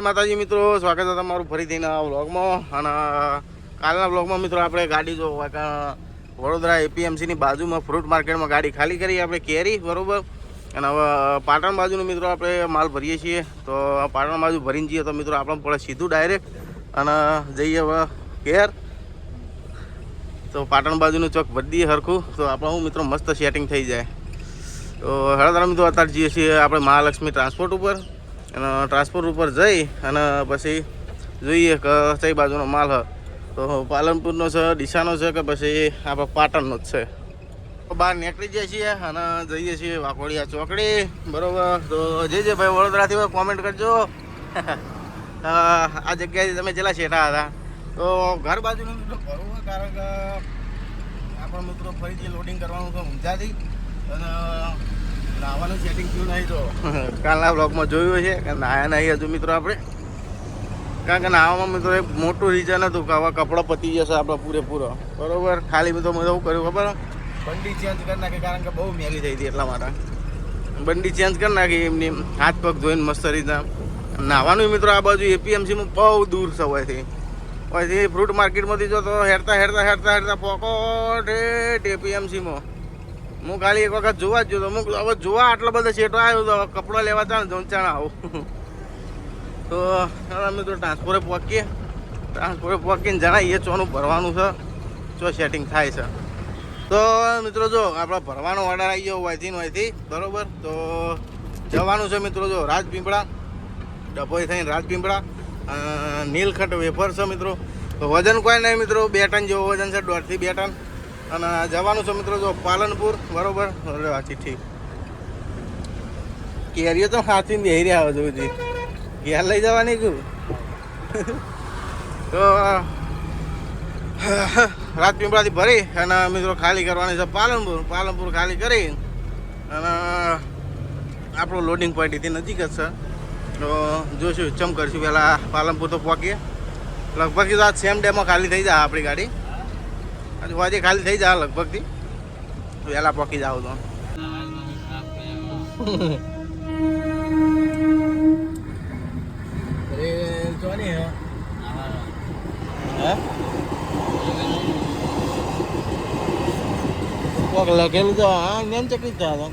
માતાજી મિત્રો, સ્વાગત છે તમારું ફરીથી નવા વ્લોગમાં. અને કાલના વ્લોગમાં મિત્રો આપણે ગાડી જો વડોદરા એપીએમસીની બાજુમાં ફ્રૂટ માર્કેટમાં ગાડી ખાલી કરી આપણે કેરી, બરાબર. અને હવે પાટણ બાજુનો મિત્રો આપણે માલ ભરીએ છીએ. તો પાટણ બાજુ ભરીને જઈએ તો મિત્રો આપણે પડે સીધું ડાયરેક્ટ અને જઈએ હવે ઘેર. તો પાટણ બાજુનું ચોક ભરી દઈએ હરખું તો આપણે હું મિત્રો મસ્ત સેટિંગ થઈ જાય. તો હળદરા મિત્રો અત્યારે જઈએ છીએ આપણે મહાલક્ષ્મી ટ્રાન્સપોર્ટ ઉપર. અને ટ્રાન્સપોર્ટ ઉપર જઈ અને પછી જોઈએ કે કઈ બાજુનો માલ હ તો પાલનપુરનો છે, ડીસાનો છે કે પછી આપણે પાટણનો જ છે. બહાર નીકળી જઈએ છીએ અને જઈએ છીએ વાકોડિયા ચોકડી, બરાબર. તો જે ભાઈ વડોદરાથી હોય કોમેન્ટ કરજો આ જગ્યાએથી તમે જેટલા શેઠા હતા. તો ઘર બાજુનું મિત્રો ભરવું હોય કારણ કે આપણા મિત્રો ફરીથી લોડિંગ કરવાનું તો ઊંઝાથી અને નાવાનું સેટિંગ થયું નહીં. તો કાલના બ્લોગમાં જોયું છે કે નાયા નહીં હજુ મિત્રો આપણે, કારણ કે નાવામાં મિત્રો એક મોટું રીઝન હતું કે આવા કપડાં પતી જશે આપણે પૂરેપૂરો, બરાબર. ખાલી મિત્રો મેં એવું કર્યું ખબર, બંડી ચેન્જ કરી નાખી કારણ કે બહુ મેલી થઈ હતી એટલા માટે બંડી ચેન્જ કરી નાખી. એમની હાથ પગ ધોઈને મસ્ત રીતના નાવાનું. મિત્રો આ બાજુ એપીએમસીમાં બહુ દૂર છે હોયથી ફ્રૂટ માર્કેટમાંથી જો તો હેરતા પોકો ઠેઠ એપીએમસીમાં. હું ખાલી એક વખત જોવા જ જોતો. હું હવે જોવા આટલા બધા શેઠો આવ્યો તો કપડાં લેવા ચાલે જોંચાણા આવું. તો મિત્રો ટ્રાન્સપોરે પહોંચીને જણાવીએ ચોનું ભરવાનું છે, ચો સેટિંગ થાય છે. તો મિત્રો જો આપણે ભરવાનો ઓર્ડર આવી ગયો હોયથી, બરાબર. તો જવાનું છે મિત્રો જો રાજપીપળા, ડભોઈ થઈને રાજપીપળા નીલકંઠ વેફર છે મિત્રો. તો વજન કોઈ નહીં મિત્રો, 2 ટન જેવો વજન છે, 1.5 થી 2 ટન. અને જવાનું છે મિત્રો જો પાલનપુર, બરાબર. વાંચી ઠીક કેરીઓ તો હાથીને બેહી રહ્યા આવે જોઈતી ઘેર લઈ જવાની કહું. તો રાજપીપળાથી ભરી અને મિત્રો ખાલી કરવાની છે પાલનપુર ખાલી કરી અને આપણું લોડિંગ પોઈન્ટથી નજીક જ છે. તો જોઈશું ચમ કરશું. પહેલાં પાલનપુર તો પહોંચીએ લગભગ તો આ સેમ ડેમાં ખાલી થઈ જાય આપણી ગાડી. આજે ખાલી થઈ જાય લગભગથી વહેલા પહોંચી જાવ તો. લખેલું તો હા નેમ ચકરી જ થયા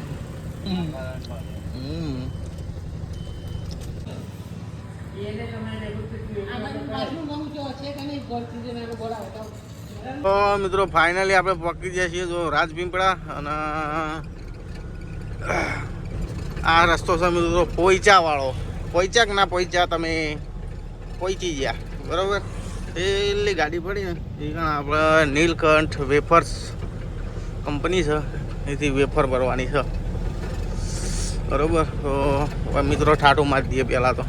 તો મિત્રો ફાઇનલી આપણે પહોંચી ગયા છીએ જો રાજપીપળા. અને આ રસ્તો છે મિત્રો પોઈચા વાળો. પોઈચા કે ના પોઈચા તમે પહોંચી ગયા, બરાબર. એટલી ગાડી પડી ને એ આપણે નીલકંઠ વેફર્સ કંપની છે, એથી વેફર ભરવાની છે, બરાબર. તો મિત્રો ઠાઠું મારી દઈએ પહેલાં તો.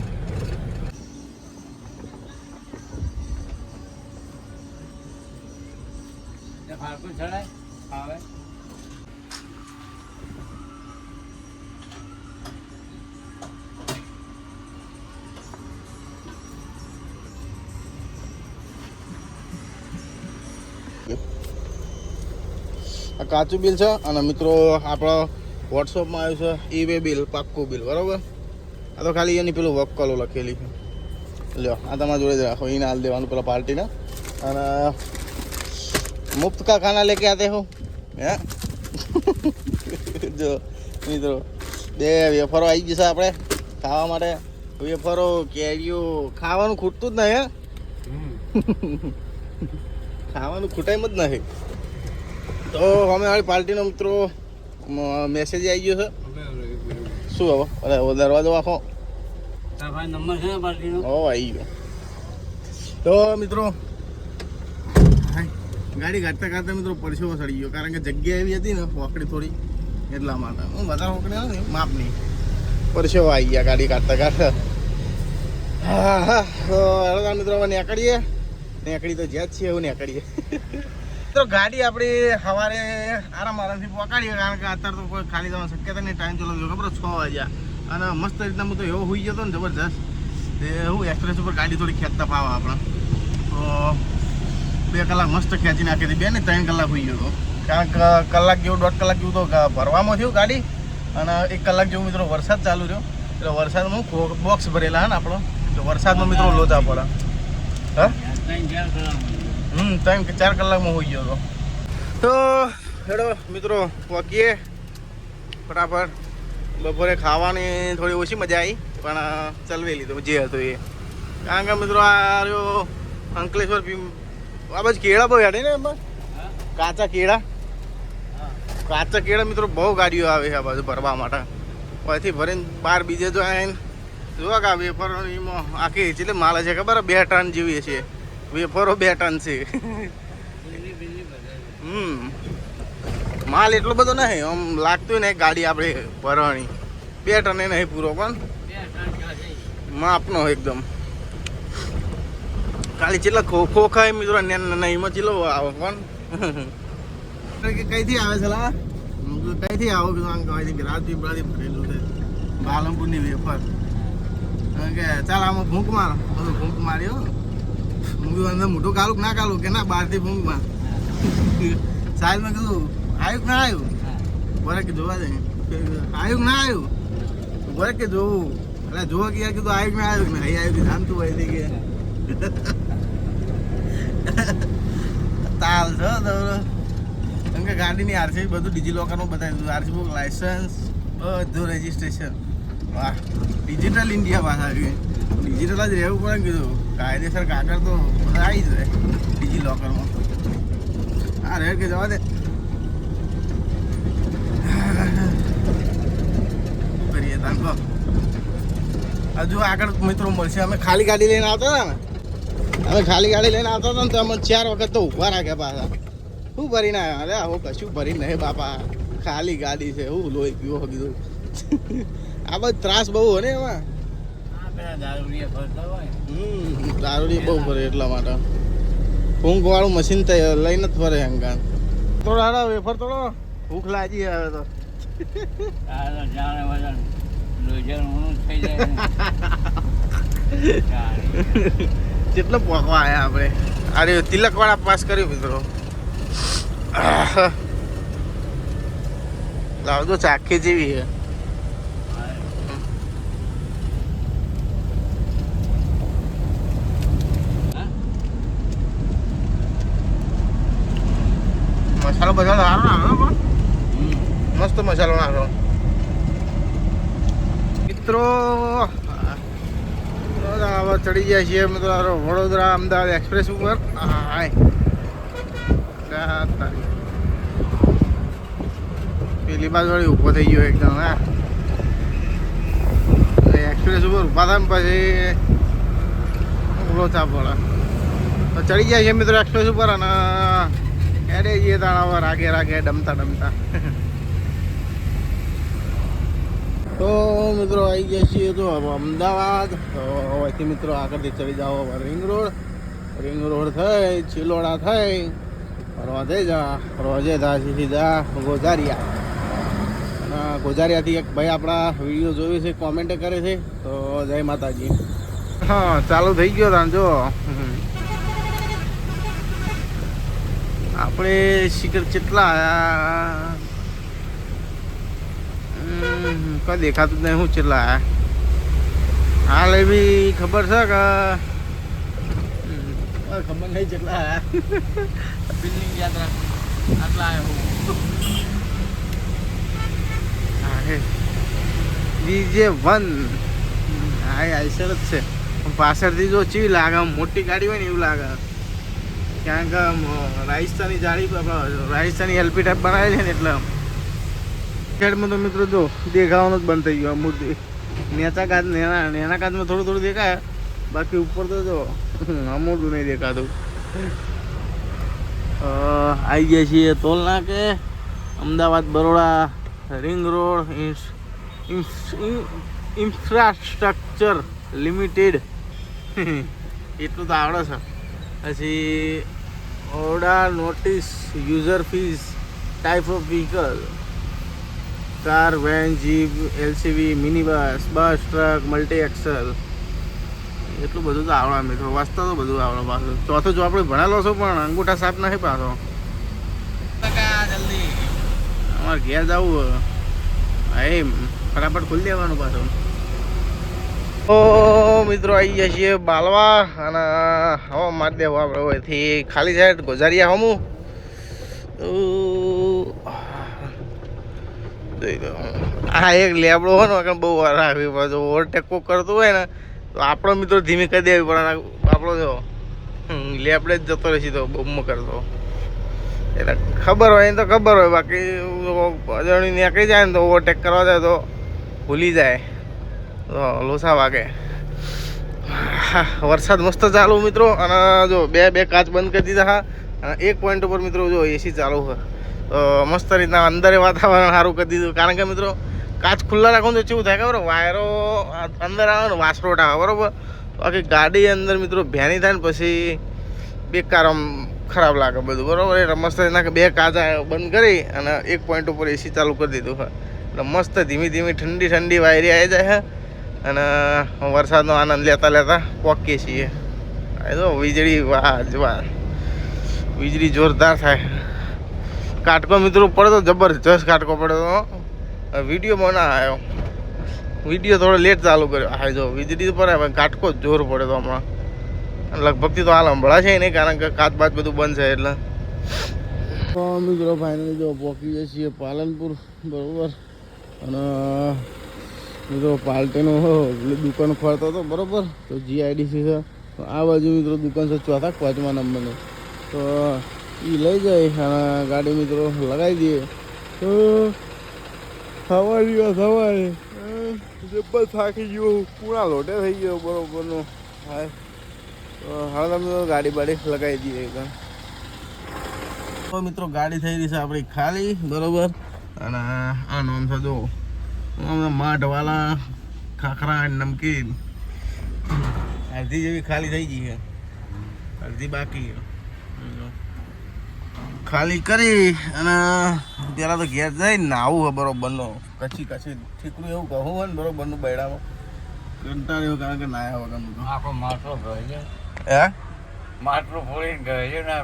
આ કાચું બિલ છે અને મિત્રો આપણા વોટ્સઅપમાં આવ્યું છે ઈ-વે બિલ, પાક્કું બિલ, બરાબર. આ તો ખાલી એની પેલું વકલો લખેલી છે. લ્યો આ તમારા જોડે જ રાખો, એને હાલ દેવાનું પેલા પાર્ટીને. અને મુફ્ત કા ખાના લેકે આતે હો હે. જો મિત્રો 2 વેફરો આવી જશે આપણે ખાવા માટે. વેફરો કેરીઓ ખાવાનું ખૂટતું જ નહીં, ખાવાનું ખૂટાય જ નહીં. તો અમે વાળી પાર્ટીનો મિત્રો મેસેજ આવી ગયો છે. શું હવે અરે દરવાજો આખો નંબર છે પાર્ટીનો આવી ગયો. તો મિત્રો ગાડી કાઢતા મિત્રો પરસેવો સડી ગયો કારણ કે જગ્યા એવી હતી ને વોકડી થોડી, એટલા માટે. હું બધા વોકડી આવે ને માપની પરસેવો આવી ગયા ગાડી કાઢતા. હા તો મિત્રો હવે નીકળી તો જ્યાં જ છીએ એવું નીકળીએ. તો ગાડી આપણી સવારે આરામથી પહોંચાડીએ કારણ કે અત્યારે તો કોઈ ખાલી જવાની શક્યતા નહીં. ટાઈમ ચાલો ખબર 6 વાગ્યા અને મસ્ત રીતના હું તો એવો હોઈ ગયો હતો ને જબરજસ્ત. એ હું એક્સપ્રેસ ઉપર ગાડી થોડી ખેંચતા પાવા આપણે. તો 2 કલાક મસ્ત ખેંચી નાખી હતી, 2 ને 3 કલાક હોઈ ગયો હતો કારણ કે કલાક જેવું 1.5 કલાક જેવું તો ભરવામાં થયું ગાડી. અને 1 કલાક જેવું મિત્રો વરસાદ ચાલુ રહ્યો એટલે વરસાદમાં બોક્સ ભરેલા હે ને આપણો તો વરસાદમાં મિત્રો લોચા પડે. હા 3-4 કલાકમાં હોઈ ગયો હતો. તો હેડો મિત્રો પહોંચીએ ફટાફટ. બપોરે ખાવાની થોડી ઓછી મજા આવી પણ ચલવી લીધું જે હતું એ. કારણ કે મિત્રો આ રહ્યો અંકલેશ્વર આ બાજુ કેળા બહુ યાદ ને એમાં કાચા કેળા મિત્રો બહુ ગાડીઓ આવે છે આ બાજુ ભરવા માટે. પછી ભરીને બહાર બીજે તો આવીને જોવા કે આ વેફર આખી એટલે માલ છે ખબર 2 ટન જેવી છે વેફરો 2 ટન છે. માલ એટલો બધો નહીં આમ લાગતું ને ગાડી આપણે ભરવાની 2 ટન એ નહીં પૂરો પણ માપનો એકદમ. ખાલી કેટલા ખોખા મિત્રો એમાં ચેલો આવે પણ કઈથી આવે છે કઈથી આવો કીધું રાજદીપ ભરેલું છે પાલનપુરની વેફર. કે ચાલ આમાં ભૂંક માર ભૂંક માર્યો અંદર મોટું કાલું ના કાલું કે ના બહારથી ભૂંક માર. સાહેબ મેં કીધું આવ્યું ના આવ્યું બરે કે જોવા જાય આવ્યું ના આવ્યું બરે કે જોવું એટલે જોવા કે કીધું આવ્યું ના આવ્યું ને અહીં આવ્યું જાણતું હોય કે તાલ છો કેમ કે ગાડીની આરસી બધું ડિજીલોકરમાં બતાવી દીધું. આરસી બુક લાયસન્સ બધું રજીસ્ટ્રેશન. વાહ ડિજિટલ ઇન્ડિયા પાછા ડિજિટલ જ રહેવું પડે ને કીધું કાયદેસર કાગળ તો બધા આવી જાય ડિજીલોકરમાં. હા રેડ કે જવા દે શું કરીએ તાંકો. હજુ આગળ મિત્રો મળશે. અમે ખાલી ગાડી લઈને આવતા હતા ને તો અમે 4 વખત તો ઊભા રાખ્યા પાછા. શું ભરીને આવ્યા? અરે આવો કશું ભરી નહીં બાપા ખાલી ગાડી છે. હું લોહી પીવો કીધું. આ બધું ત્રાસ બહુ હોય ને એમાં દારૂડી બહુ ફરે એટલા માટે ફૂંક વાળું મશીન લઈને જ ફરે અંગાણ. થોડો હાડા વેફર થોડો ભૂખ લાગી આવે તો કેટલો પોકવા આવ્યા આપણે. અરે તિલકવાળા પાસ કર્યું મિત્રો. લાવજો ચાખી જેવી છે. મસાલો બધા સારો નાખો મસ્ત મસાલો નાખો મિત્રો. હવે ચડી જાય છીએ મિત્રો વડોદરા અમદાવાદ એક્સપ્રેસ ઉપર. પેલી બાજુ વળી ઊભો થઈ ગયો એકદમ. હા એક્સપ્રેસ ઉપર ઊભા થાય ને પછી લોચા પડે તો ચડી જાય છે મિત્રો એક્સપ્રેસ ઉપર. અને એડે જઈએ તાણા રાગે ડમતા તો મિત્રો આવી ગયા છીએ તો અમદાવાદ. તો અહીંથી મિત્રો આગળથી ચડી જાઓ રિંગ રોડ થઈ ચિલોડા થઈ રોજે સીધા ગોઝારિયા. અને ગોઝારિયાથી એક ભાઈ આપણા વિડીયો જોયું છે કોમેન્ટ કરે છે તો જય માતાજી. હા ચાલુ થઈ ગયો તાન જો આપણે શિખર કેટલા કઈ દેખાતું જ નહીં. શું કેટલા હાલ એવી ખબર છે કે ખબર નહીં કેટલા બિલ્ડિંગ યાત્રા આટલા DJ1 હા આઈસર જ છે. પાછળથી જો ચીવી લાગે મોટી ગાડી હોય ને એવું લાગે. કારણ કે રાજસ્થાની જાળી રાજસ્થાની એલપી ટાઈપ બનાવેલી છે ને એટલે સાઈડમાં તો મિત્રો જો દેખાવાનું જ બંધ થઈ ગયું. મૂર્તિ નેચા કાચ નેના કાચમાં થોડું દેખાય બાકી ઉપર તો જો મોટું નહીં દેખાતું. આવી ગયા છીએ ટોલ નાકે Ahmedabad Baroda ring road infrastructure limited એટલું તો આવડે છે. પછી order notice user fees type of vehicle car van jeep LCV mini bus truck multi axle એટલું બધું તો આવડે મિત્રો. વાંચતા તો બધું આવડે પાછું. ચોથું જો આપણે ભણેલો છો પણ અંગૂઠા સાફ નહીં પાછો. જલ્દી અમારે ઘેર જવું એ ફટાફટ ખોલી દેવાનું પાછું. તો મિત્રો આવી ગયા છીએ બાલવા અને હવા મારી દેવા આપણે હોયથી ખાલી સાઈડ ગોઝારિયા હમું આ એક લેબડો હોય ને બહુ વાર રાખવી પડે ઓવરટેક કોક કરતું હોય ને તો આપણો મિત્રો ધીમી કરી દેવી પડે આપણો જો લેબડે જ જતો રહેશે તો બહુ કરતો એટલે ખબર હોય એને તો ખબર હોય બાકી અજાણી નીકળી જાય ને તો ઓવરટેક કરવા જાય તો ભૂલી જાય તો લોસા વાગે. વરસાદ મસ્ત ચાલુ મિત્રો અને જો બે કાચ બંધ કરી દીધા હા અને એક પોઈન્ટ ઉપર મિત્રો જો એસી ચાલુ હોય તો મસ્ત રીતના અંદરે વાતાવરણ સારું કરી દીધું કારણ કે મિત્રો કાચ ખુલ્લા રાખો તો કેવું થાય ખબર વાયરો અંદર આવે ને વાસરોટ આવે બરાબર બાકી ગાડી અંદર મિત્રો ભેની થાય ને પછી બેકાર આમ ખરાબ લાગે બધું બરાબર એટલે મસ્ત રીતના બે કાચ બંધ કરી અને એક પોઈન્ટ ઉપર એસી ચાલુ કરી દીધું હા એટલે મસ્ત ધીમી ધીમી ઠંડી વાયરી આવી જાય છે અને વરસાદનો આનંદ લેતા પોકીએ છીએ. તો વીજળી વાહ વીજળી જોરદાર થાય. કાટકો મિત્રો પડે તો જબરજસ્ત કાટકો પડે તો વિડીયોમાં ના આવ્યો વિડીયો થોડો લેટ ચાલુ કર્યો હા જો વીજળી પડે કાટકો જોર પડે તો હમણાં લગભગથી તો હાલ હંભળા છે નહીં કારણ કે કાચ બાચ બધું બંધ છે એટલે મિત્રો ફાઇનલી જો પહોંચી જઈએ છીએ પાલનપુર બરાબર અને મિત્રો પાર્ટીનું દુકાન ખોલતો હતો બરાબર તો GIDC છે તો આ બાજુ મિત્રો દુકાન છે ચોથા 5મા નંબરની તો એ લઈ જાય અને ગાડી મિત્રો લગાવી દઈએ તો સવારે જબ્બર થાકી ગયો પૂરા લોટે થઈ ગયો બરાબરનો હા તો હવે તમે ગાડી બાડી લગાવી દઈએ તો મિત્રો ગાડી થઈ રહી છે આપણી ખાલી બરાબર અને આ નામ છે જો માઠવાલા ખાખરા નમકીન અડધી જેવી ખાલી થઈ ગઈ છે અડધી બાકી ખાલી કરી અને પેલા તો ઘેર જઈને નાવું હોય બરોબરનો કચ્છી ઠીકરું એવું કહું હોય ને બરોબરનું બૈડામાં કંટાળ્યો કારણ કે નાયા વગરનું તો આખો માટલો ગયો છે હે માટલું ફોડીને ગયો છે ને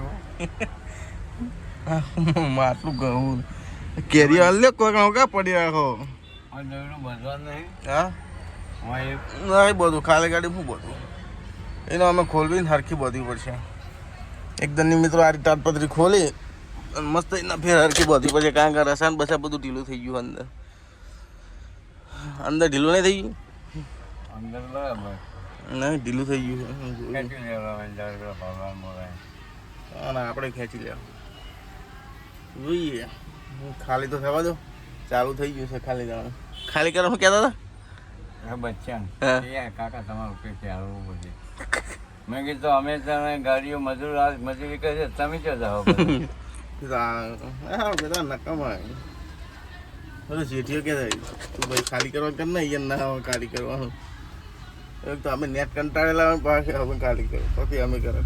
માટલું ગયું કેરી હાલ લે કોઈ કાં પડી રાખો નહીં બધું ખાલી ગાડી શું બધું એનો અમે ખોલવીને હરખી બધવી પડશે એકદમની મિત્રો આ રીતે તાડપત્રી ખોલી અને મસ્ત એના ફેર હરખી બધવી પડશે કારણ કે રસાયણ બસા બધું ઢીલું થઈ ગયું અંદર ઢીલું નહીં થઈ ગયું અંદર બરાબર નહીં ઢીલું થઈ ગયું ના આપણે ખેંચી લેવા જોઈએ ખાલી તો થવા દો ચાલુ થઈ ગયું છે ખાલી જવાનું ખાલી કરવા કહેતા હતા બચ્ચા કાકા તમારું પૈસે આવવું બધે મેં કીધું અમે તમે ગાડીઓ મજૂરી કરે છે તમે ક્યાં જાઓ બધા નકામા બધું જેઠીઓ કે તું ભાઈ ખાલી કરવા કર ને અહીંયા ના આવે ખાલી કરવાનું તો અમે નેટ કંટાળેલા પાછી અમે ખાલી કરો પછી અમે કરે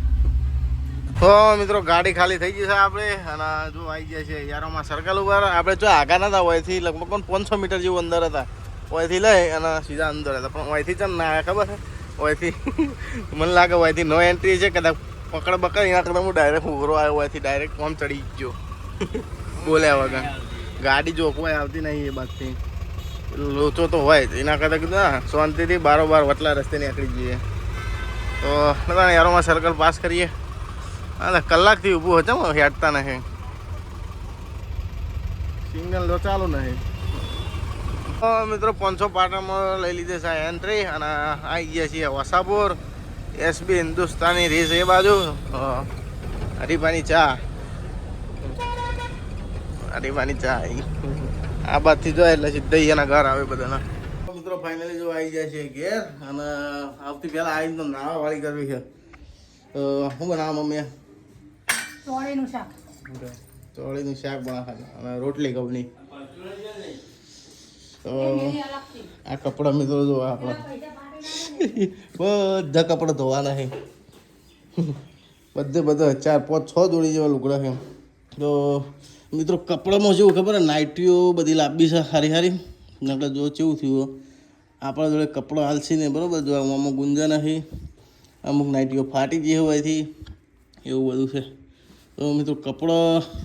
તો મિત્રો ગાડી ખાલી થઈ ગઈ છે આપણે અને જો આવી ગયા છે યારોમાં સર્કલ ઉપર આપણે જો આગા નતા હોયથી લગભગ 500 મીટર જેવું અંદર હતા ઓયથી લઈ અને સીધા અંદર હતા પણ ઓયથી ચમ ના આવ્યા ખબર છે ઓયથી મને લાગે ઓયથી નો એન્ટ્રી છે કદાચ પકડ બકડ એના કરતાં હું ડાયરેક્ટ ઉભરો આવ્યો ઓયથી ડાયરેક્ટ આમ ચડી ગયો બોલ્યા વગર ગાડી જો કોઈ આવતી નહીં એ બાજુથી લોચો તો હોય જ એના કરતાં કીધું ના શાંતિથી બારોબાર વટલા રસ્તે નીકળી જઈએ તો યારોમાં સર્કલ પાસ કરીએ હા કલાકથી ઊભું હશે હેડતા નહીં સિગ્નલ તો ચાલુ નહીં મિત્રો 500 પાટામાં લઈ લીધે છે એન્ટ્રી અને આવી ગયા છીએ વસાપુર SB હિન્દુસ્તાની રીસ એ બાજુ હરીફાની ચા આ બાજુથી જો એટલે સીધા એના ઘર આવે બધાના મિત્રો ફાઇનલી જો આવી જાય છે ઘેર અને આવતી પહેલાં આવીને તો નાવા વાળી કરવી છે તો શું બનાવવા મમ્મી ચોળીનું શાક બનાવવા અને રોટલી કપની તો આ કપડાં મિત્રો જો આપણા બધા કપડાં ધોવાના છે બધે 4 5 6 જોડી જેવા લુગડા છે તો મિત્રો કપડામાં જેવું ખબર નાઇટીઓ બધી લાંબી છે સારી નકર જો કેવું થયું આપણા જોડે કપડો હાલશે ને બરાબર જો અમુક ગુંજા નથી અમુક નાઇટીઓ ફાટી ગઈ હોવાથી એવું બધું છે તો મિત્રો કપડો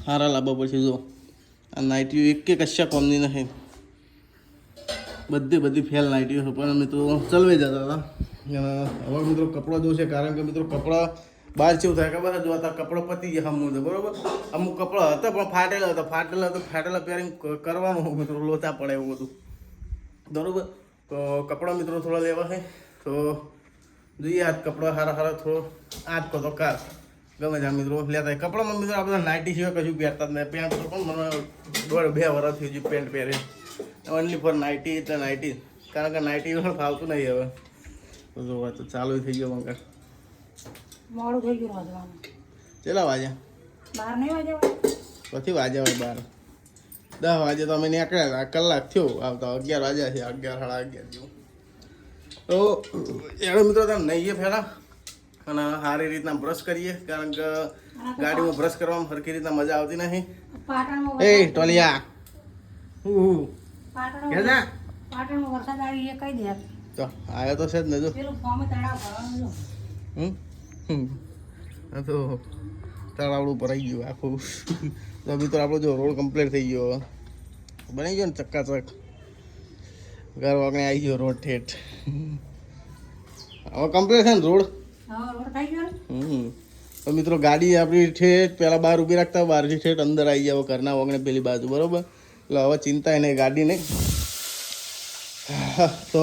સારા લાવવા પડશે જો આ નાઇટીઓ એક કે કશા કોમની નથી બધી ફેલ નાઇટીઓ છે પણ મિત્રો ચલવાઈ જતા હતા. હવે મિત્રો કપડાં જોશે કારણ કે મિત્રો કપડાં બહાર કેવું થાય ખબર છે, જો આ કપડો પતી ગયા હમું છે બરોબર. અમુક કપડા હતા પણ ફાટેલા પહેરીને કરવાનું મિત્રો લોચા પડે એવું બધું બરોબર. તો કપડાં મિત્રો થોડા લેવા છે તો જોઈએ આજ કપડાં સારા થોડો આજ કહો તો કાર ગમે ત્યાં મિત્રો લેતા. કપડામાં મિત્રો આપણે નાઇટી સિવાય કશું પહેરતા જ નહીં. પેન્ટ તો પણ મને 1.5-2 વર્ષ થઈ ગયું પેન્ટ પહેરે, ઓનલી ફોર નાઇટી એટલે નાઇટી, કારણ કે નાઇટી પણ ફાવતું નહીં હવે. તો જો તો ચાલુ થઈ ગયો મંગળ, મોડું થઈ ગયું વાજવાનું. કેટલા વાગ્યા? 12 નહીં વાગ્યા? પછી વાગ્યા હોય 12 10 વાગે તો અમે નીકળ્યા. કલાક થયો આવતા, 11 વાગ્યા છે, 11 સાડા 11 જેવું. તો એનો મિત્રો તમે નહીં ફેરા અને સારી રીતના બ્રશ કરીએ, કારણ કે ગાડીમાં બ્રશ કરવામાં સરખી રીતના મજા આવતી નહીં. પાટણમાં એ ટોલિયા પાટણમાં વરસાદ આવી એ કઈ દે તો આવ્યો તો છે જ ને જો. પેલું ફોર્મ તળાવ ભરવાનું આ તો તળાવડું ભરાઈ ગયું આખું. તો મિત્રો આપણો જો રોડ કમ્પ્લીટ થઈ ગયો, બની ગયો ને ચક્કાચક. ઘર વાગણે આવી ગયો રોડ ઠેઠ. હવે કમ્પ્લીટ છે ને રોડ. હા રોડ થઈ ગયો ને. તો મિત્રો ગાડી આપણી ઠેઠ પહેલાં બહાર ઊભી રાખતા, બહારથી ઠેઠ અંદર આવી જાવ ઘરના વાગણે પેલી બાજુ બરોબર. એટલે હવે ચિંતા નહીં ગાડી નહીં. તો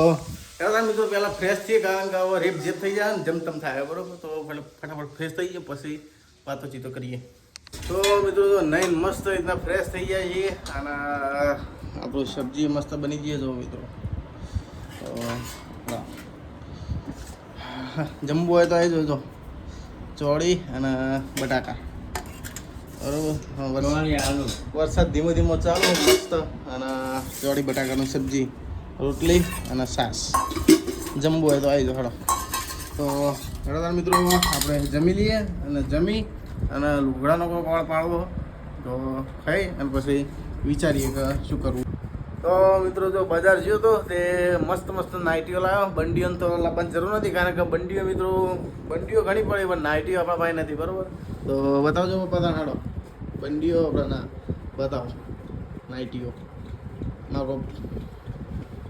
મિત્રો પહેલાં ફ્રેશ થઈએ, કારણ કે હવે રેપ જેપ થઈ જાય ને જેમ તેમ થાય બરોબર. તો ફટાફટ ફ્રેશ થઈ જાય પછી વાતોચીતો કરીએ. તો મિત્રો નહીં મસ્ત રીતના ફ્રેશ થઈ જાય છે અને આપણું સબ્જી મસ્ત બની જઈએ જો મિત્રો. જમવું હોય તો આવી જોજો, ચોળી અને બટાકા બરોબર. વરસાદ ધીમો ચાલુ મસ્ત અને ચોળી બટાકાનું સબ્જી, રોટલી અને છાશ. જમવું હોય તો આવી જાઓ હેડો. તો હેડો મિત્રો આપણે જમી લઈએ અને જમી અને લુગડાનો કોઈ કોળ પાડવો તો ખાઈ અને પછી વિચારીએ કે શું કરવું. તો મિત્રો જો બજાર ગયો તો તે મસ્ત નાઇટીઓ લાવ્યો. બંડીઓ તો લાવવાની જરૂર નથી, કારણ કે બંડીઓ ઘણી પડી પણ નાઇટીઓ આપણા ભાઈ નથી બરાબર. તો બતાવજો પપ્પા હાડો બંડીઓ આપણે ના બતાવો નાઇટીઓ. મારો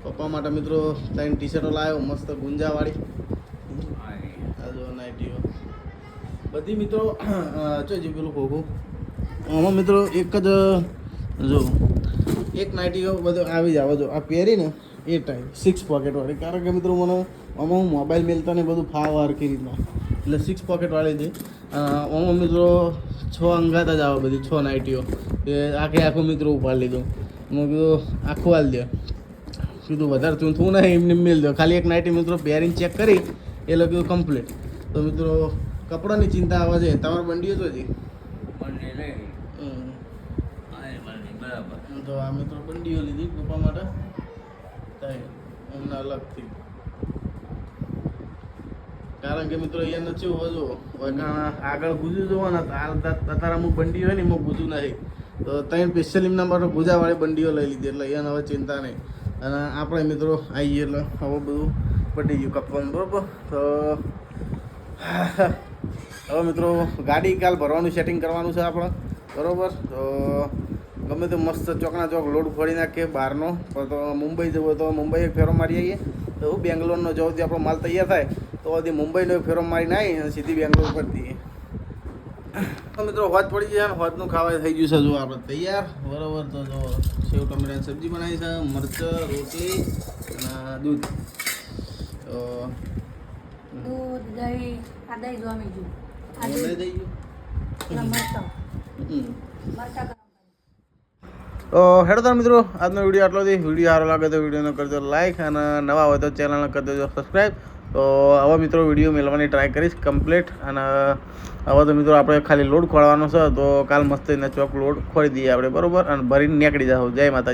પપ્પા માટે મિત્રો 3 ટી-શર્ટો લાવ્યો મસ્ત ગુંજાવાળી. આ જો નાઇટીઓ બધી મિત્રો જો પેલું ખોખું આમાં મિત્રો એક જ જો એક નાઇટીઓ બધું આવી જ આવે. જો આ પહેરીને એ ટાઈપ 6 પોકેટવાળી, કારણ કે મિત્રો મને આમાં હું મોબાઈલ મેલતા ને બધું ફાવ હરખી રીતના, એટલે 6 પોકેટવાળી છે. આમાં મિત્રો 6 અંગાત જ આવે બધી 6 નાઇટીઓ. એ આખું મિત્રો ઉપાડી લીધું. મેં કીધું આખું હાલ દે, કીધું વધારે થયું નહીં એમને મેળ દો. ખાલી એક નાઇટી મિત્રો પહેરીને ચેક કરી એટલે કીધું કમ્પ્લીટ. તો મિત્રો કપડાની ચિંતા આવે છે. તમારે બંડીઓ તો છે તો આ મિત્રો બંડીઓ લીધી પપ્પા માટે એમના અલગથી, કારણ કે મિત્રો અહીંયા નથી હજુ આગળ ગુજ્યું જોવો ને અત્યારે અમુક બંડીઓ હોય ને એમાં ગુજ્યું નથી. તો 3 સ્પેશિયલ એમના માટે ગુજાવાળી બંડીઓ લઈ લીધી એટલે અહીંયા હવે ચિંતા નહીં. અને આપણે મિત્રો આવીએ એટલે હવે બધું પટી ગયું કપવાનું બરાબર. તો હવે મિત્રો ગાડી કાલ ભરવાનું સેટિંગ કરવાનું છે આપણે બરાબર. તો ગમે તો મસ્ત ચોકના ચોક લોડ ફોડી નાખીએ બહારનો. તો મુંબઈ જવું તો મુંબઈ એક ફેરો મારી આવીએ. તો હું બેંગ્લોરનો જવું આપણો માલ તૈયાર થાય તો હજી મુંબઈનો એક ફેરો મારીને આવી અને સીધી બેંગ્લોર કરી દઈએ. તો મિત્રો હોજ પડી જાય ને હોજનું ખાવા થઈ ગયું છે જો આપણે તૈયાર બરાબર. તો જો સેવ ટમેટાની સબ્જી બનાવી છે, મરચાં, રોટલી અને દૂધ. તો દૂધ દહીં આ દહીં જોમી ગયું આ દહીં દહીં થઈ ગયું. મરચાં મરચાં તો હેડો તાર મિત્રો આજનો વિડીયો આટલો હતી. વિડીયો સારો લાગે તો વિડીયોને કરજો લાઈક અને નવા હોય તો ચેનલને કરી દેજો સબસ્ક્રાઈબ. તો આવા મિત્રો વિડીયો મેળવવાની ટ્રાય કરીશ કમ્પ્લીટ. અને હવે તો મિત્રો આપણે ખાલી લોડ ખોળવાનો છે તો કાલ મસ્ત એને ચોક લોડ ખોળી દઈએ આપણે બરાબર અને ભરીને નીકળી જાવ. જય માતા.